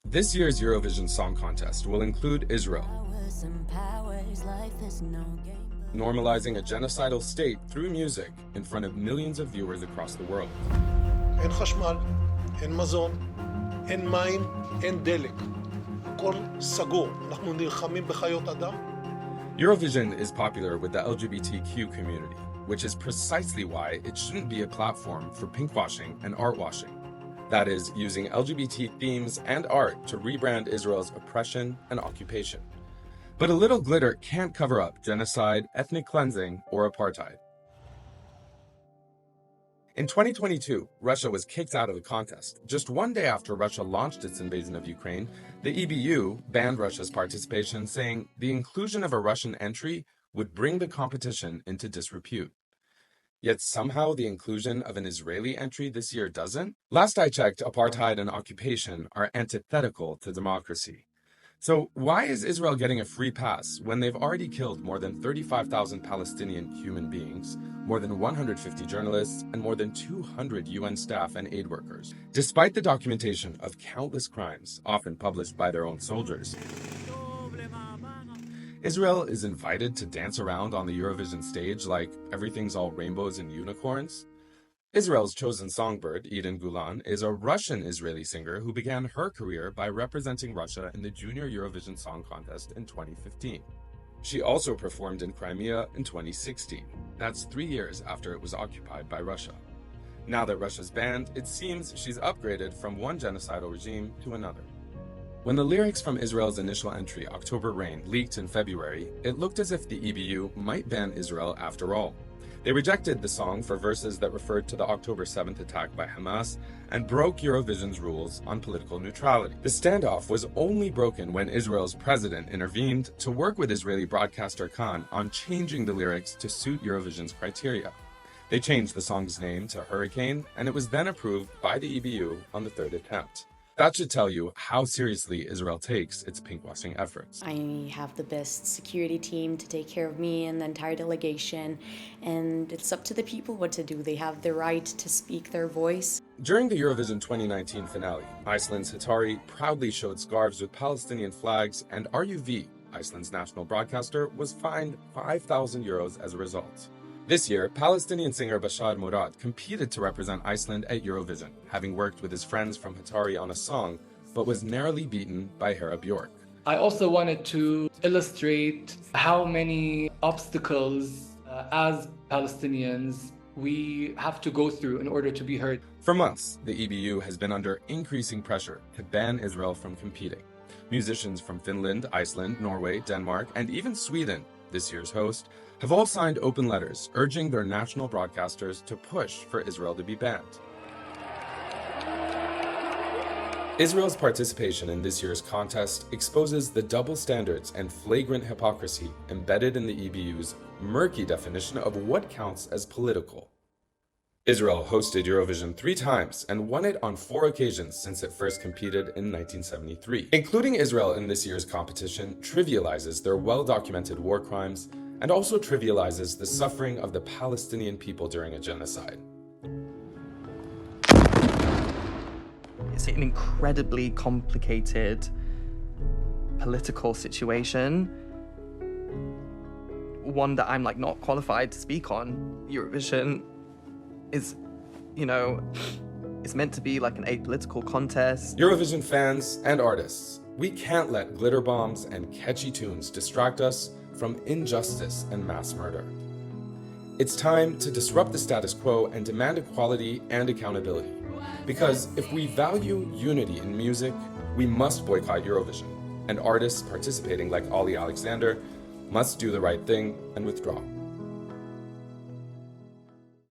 This year's Eurovision Song Contest will include Israel, normalizing a genocidal state through music in front of millions of viewers across the world. אין חשמל, אין מזון, אין מים, אין דלק. הכל סגור. אנחנו נלחמים בחיות אדם. Eurovision is popular with the LGBTQ community, which is precisely why it shouldn't be a platform for pinkwashing and artwashing. That is, using LGBT themes and art to rebrand Israel's oppression and occupation. But a little glitter can't cover up genocide, ethnic cleansing, or apartheid. In 2022, Russia was kicked out of the contest. Just one day after Russia launched its invasion of Ukraine, the EBU banned Russia's participation, saying the inclusion of a Russian entry would bring the competition into disrepute. Yet somehow the inclusion of an Israeli entry this year doesn't? Last I checked, apartheid and occupation are antithetical to democracy. So why is Israel getting a free pass when they've already killed more than 35,000 Palestinian human beings, more than 150 journalists, and more than 200 UN staff and aid workers, despite the documentation of countless crimes, often published by their own soldiers? Israel is invited to dance around on the Eurovision stage like everything's all rainbows and unicorns? Israel's chosen songbird, Eden Gulan, is a Russian-Israeli singer who began her career by representing Russia in the Junior Eurovision Song Contest in 2015. She also performed in Crimea in 2016. That's 3 years after it was occupied by Russia. Now that Russia's banned, it seems she's upgraded from one genocidal regime to another. When the lyrics from Israel's initial entry, October Rain, leaked in February, it looked as if the EBU might ban Israel after all. They rejected the song for verses that referred to the October 7th attack by Hamas and broke Eurovision's rules on political neutrality. The standoff was only broken when Israel's president intervened to work with Israeli broadcaster Khan on changing the lyrics to suit Eurovision's criteria. They changed the song's name to Hurricane, and it was then approved by the EBU on the third attempt. That should tell you how seriously Israel takes its pinkwashing efforts. I have the best security team to take care of me and the entire delegation, and it's up to the people what to do. They have the right to speak their voice. During the Eurovision 2019 finale, Iceland's Hatari proudly showed scarves with Palestinian flags, and RUV, Iceland's national broadcaster, was fined €5,000 as a result. This year, Palestinian singer Bashar Murad competed to represent Iceland at Eurovision, having worked with his friends from Hatari on a song, but was narrowly beaten by Hera Bjork. I also wanted to illustrate how many obstacles as Palestinians we have to go through in order to be heard. For months, the EBU has been under increasing pressure to ban Israel from competing. Musicians from Finland, Iceland, Norway, Denmark, and even Sweden, this year's host, have all signed open letters urging their national broadcasters to push for Israel to be banned. Israel's participation in this year's contest exposes the double standards and flagrant hypocrisy embedded in the EBU's murky definition of what counts as political. Israel hosted Eurovision 3 times and won it on 4 occasions since it first competed in 1973. Including Israel in this year's competition trivializes their well-documented war crimes and also trivializes the suffering of the Palestinian people during a genocide. It's an incredibly complicated political situation, one that I'm not qualified to speak on. Eurovision is, it's meant to be like an apolitical contest. Eurovision fans and artists, we can't let glitter bombs and catchy tunes distract us from injustice and mass murder. It's time to disrupt the status quo and demand equality and accountability. Because if we value unity in music, we must boycott Eurovision, and artists participating like Ollie Alexander must do the right thing and withdraw.